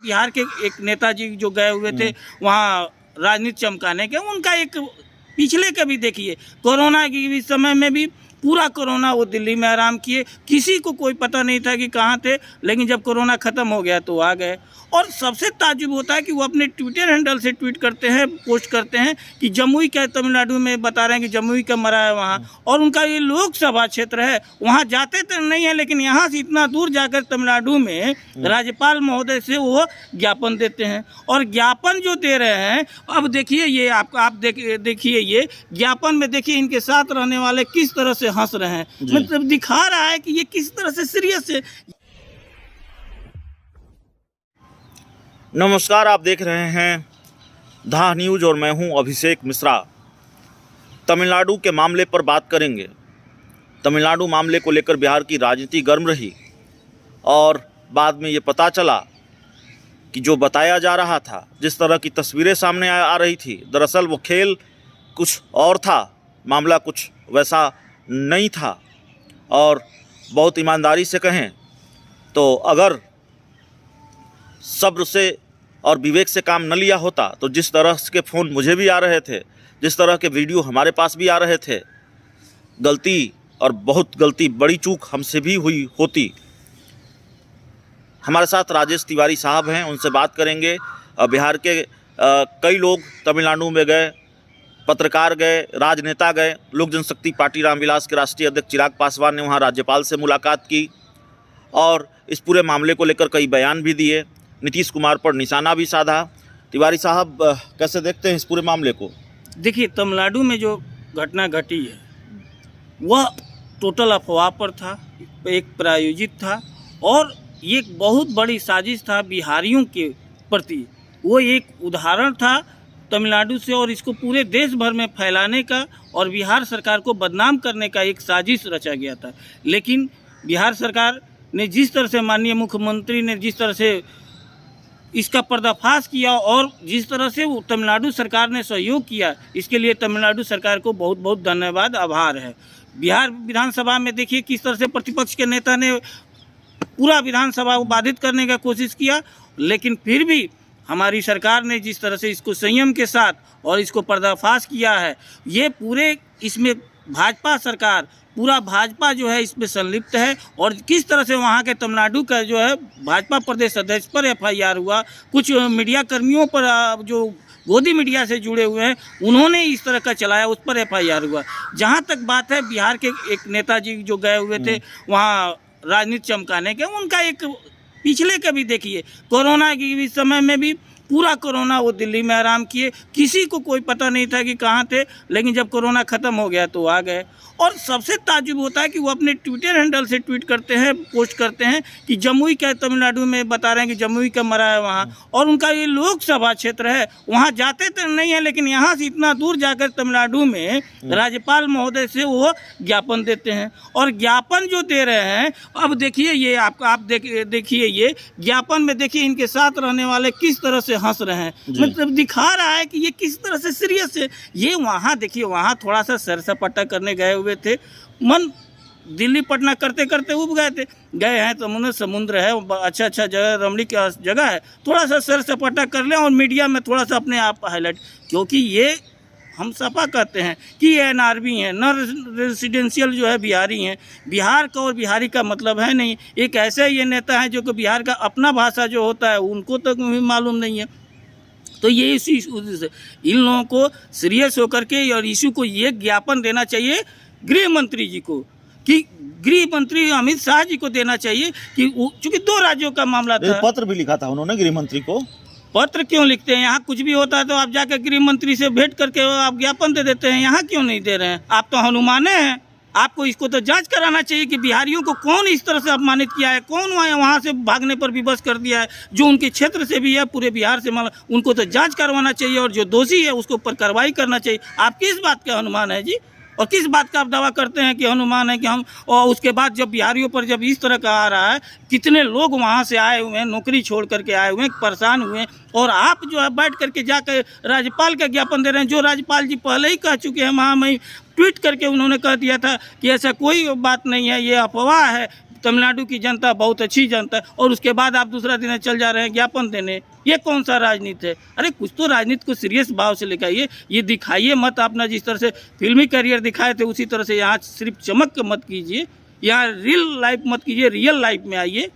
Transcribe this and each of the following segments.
बिहार के एक नेताजी जो गए हुए थे वहाँ राजनीति चमकाने के, उनका एक पिछले का भी देखिए, कोरोना के समय में भी पूरा कोरोना वो दिल्ली में आराम किए, किसी को कोई पता नहीं था कि कहाँ थे, लेकिन जब कोरोना ख़त्म हो गया तो आ गए। और सबसे ताज्जुब होता है कि वो अपने ट्विटर हैंडल से ट्वीट करते हैं, पोस्ट करते हैं कि जमुई का, तमिलनाडु में बता रहे हैं कि जमुई का मरा है वहाँ, और उनका ये लोकसभा क्षेत्र है, वहाँ जाते तो नहीं है, लेकिन यहाँ से इतना दूर जाकर तमिलनाडु में राज्यपाल महोदय से वो ज्ञापन देते हैं। और ज्ञापन जो दे रहे हैं, अब देखिए ये आप देखिए ये ज्ञापन में देखिए इनके साथ रहने वाले किस तरह से हंस रहे हैं, मतलब दिखा रहा है कि ये किस तरह से सीरियस है। नमस्कार, आप देख रहे हैं धा न्यूज़ और मैं हूं अभिषेक मिश्रा। तमिलनाडु के मामले पर बात करेंगे। तमिलनाडु मामले को लेकर बिहार की राजनीति गर्म रही और बाद में ये पता चला कि जो बताया जा रहा था, जिस तरह की तस्वीरें सामने आ रही थी, दरअसल वो खेल कुछ और था, मामला कुछ वैसा नहीं था। और बहुत ईमानदारी से कहें तो अगर सब्र से और विवेक से काम न लिया होता तो जिस तरह के फ़ोन मुझे भी आ रहे थे, जिस तरह के वीडियो हमारे पास भी आ रहे थे, गलती और बहुत गलती, बड़ी चूक हमसे भी हुई होती। हमारे साथ राजेश तिवारी साहब हैं, उनसे बात करेंगे। बिहार के कई लोग तमिलनाडु में गए, पत्रकार गए, राजनेता गए। लोक जनशक्ति पार्टी रामविलास के राष्ट्रीय अध्यक्ष चिराग पासवान ने वहाँ राज्यपाल से मुलाकात की और इस पूरे मामले को लेकर कई बयान भी दिए, नीतीश कुमार पर निशाना भी साधा। तिवारी साहब, कैसे देखते हैं इस पूरे मामले को? देखिए, तमिलनाडु में जो घटना घटी है वह टोटल अफवाह पर था, एक प्रायोजित था, और ये एक बहुत बड़ी साजिश था बिहारियों के प्रति। वो एक उदाहरण था तमिलनाडु से, और इसको पूरे देश भर में फैलाने का और बिहार सरकार को बदनाम करने का एक साजिश रचा गया था। लेकिन बिहार सरकार ने जिस तरह से, माननीय मुख्यमंत्री ने जिस तरह से इसका पर्दाफाश किया और जिस तरह से तमिलनाडु सरकार ने सहयोग किया, इसके लिए तमिलनाडु सरकार को बहुत बहुत धन्यवाद, आभार है। बिहार विधानसभा में देखिए किस तरह से प्रतिपक्ष के नेता ने पूरा विधानसभा को बाधित करने का कोशिश किया, लेकिन फिर भी हमारी सरकार ने जिस तरह से इसको संयम के साथ और इसको पर्दाफाश किया है, ये पूरे इसमें भाजपा सरकार, पूरा भाजपा जो है इसमें संलिप्त है। और किस तरह से वहाँ के तमिलनाडु का जो है भाजपा प्रदेश अध्यक्ष पर FIR हुआ, कुछ मीडिया कर्मियों पर जो गोदी मीडिया से जुड़े हुए हैं उन्होंने इस तरह का चलाया, उस पर FIR हुआ। जहाँ तक बात है बिहार के एक नेताजी जो गए हुए थे वहाँ राजनीति चमकाने के, उनका एक पिछले का भी देखिए, कोरोना के समय में भी पूरा कोरोना वो दिल्ली में आराम किए, किसी को कोई पता नहीं था कि कहाँ थे, लेकिन जब कोरोना ख़त्म हो गया तो आ गए। और सबसे ताज्जुब होता है कि वो अपने ट्विटर हैंडल से ट्वीट करते हैं, पोस्ट करते हैं कि जमुई का, तमिलनाडु में बता रहे हैं कि जमुई का मरा है वहाँ, और उनका ये लोकसभा क्षेत्र है, वहाँ जाते तो नहीं है, लेकिन यहाँ से इतना दूर जाकर तमिलनाडु में राज्यपाल महोदय से वो ज्ञापन देते हैं। और ज्ञापन जो दे रहे हैं, अब देखिए ये आप देखिए ये ज्ञापन में देखिए इनके साथ रहने वाले किस तरह से हंस रहे हैं, मतलब दिखा रहा है कि ये किस तरह से सीरियस है। ये वहाँ देखिए, वहाँ थोड़ा सा सैर सपाटा करने गए हुए थे, मन दिल्ली पटना करते करते उब गए हैं तो समुद्र है, अच्छा जगह, रमणीक जगह है, थोड़ा सा सैर सपाटा कर लें और मीडिया में थोड़ा सा अपने आप हाईलाइट, क्योंकि ये हम सपा कहते हैं कि ये NRB हैं, नॉन रेजिडेंशियल जो है बिहारी हैं। बिहार का और बिहारी का मतलब है नहीं। एक ऐसे ये नेता हैं जो कि बिहार का अपना भाषा जो होता है उनको तक भी मालूम नहीं है। तो ये इसी से इन लोगों को सीरियस होकर के और इशू को ये ज्ञापन देना चाहिए गृह मंत्री जी को, कि गृह मंत्री अमित शाह जी को देना चाहिए कि चूंकि 2 राज्यों का मामला था। पत्र भी लिखा था उन्होंने गृह मंत्री को। पत्र क्यों लिखते हैं? यहाँ कुछ भी होता है तो आप जाकर गृह मंत्री से भेंट करके आप ज्ञापन दे देते हैं, यहाँ क्यों नहीं दे रहे हैं? आप तो हनुमाने हैं, आपको इसको तो जांच कराना चाहिए कि बिहारियों को कौन इस तरह से अपमानित किया है, कौन वहाँ से भागने पर विवश कर दिया है, जो उनके क्षेत्र से भी है, पूरे बिहार से, मतलब उनको तो जांच करवाना चाहिए और जो दोषी है उसके ऊपर कार्रवाई करना चाहिए। आप किस बात के हनुमान है जी? और किस बात का आप दावा करते हैं कि हनुमान है कि हम, और उसके बाद जब बिहारियों पर जब इस तरह का आ रहा है, कितने लोग वहाँ से आए हुए हैं, नौकरी छोड़ करके आए हुए हैं, परेशान हुए हैं, और आप जो है बैठ करके जाकर राज्यपाल का ज्ञापन दे रहे हैं, जो राज्यपाल जी पहले ही कह चुके हैं। वहाँ मैं ट्वीट करके उन्होंने कह दिया था कि ऐसा कोई बात नहीं है, ये अफवाह है, तमिलनाडु की जनता बहुत अच्छी जनता है, और उसके बाद आप दूसरा दिन चल जा रहे हैं ज्ञापन देने। ये कौन सा राजनीति है? अरे कुछ तो राजनीति को सीरियस भाव से लेकर आइए। ये दिखाइए मत अपना, जिस तरह से फिल्मी करियर दिखाए थे उसी तरह से यहाँ सिर्फ चमक के मत कीजिए, यहाँ रियल लाइफ मत कीजिए, रियल लाइफ में आइए।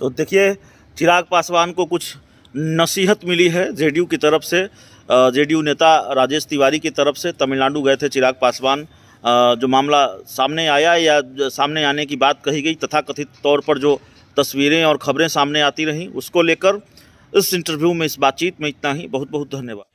तो देखिए, चिराग पासवान को कुछ नसीहत मिली है जेडीयू की तरफ से। जेडीयू नेता राजेश तिवारी की तरफ से तमिलनाडु गए थे चिराग पासवान। जो मामला सामने आया या सामने आने की बात कही गई, तथाकथित तौर पर जो तस्वीरें और खबरें सामने आती रहीं, उसको लेकर इस इंटरव्यू में, इस बातचीत में इतना ही। बहुत बहुत धन्यवाद।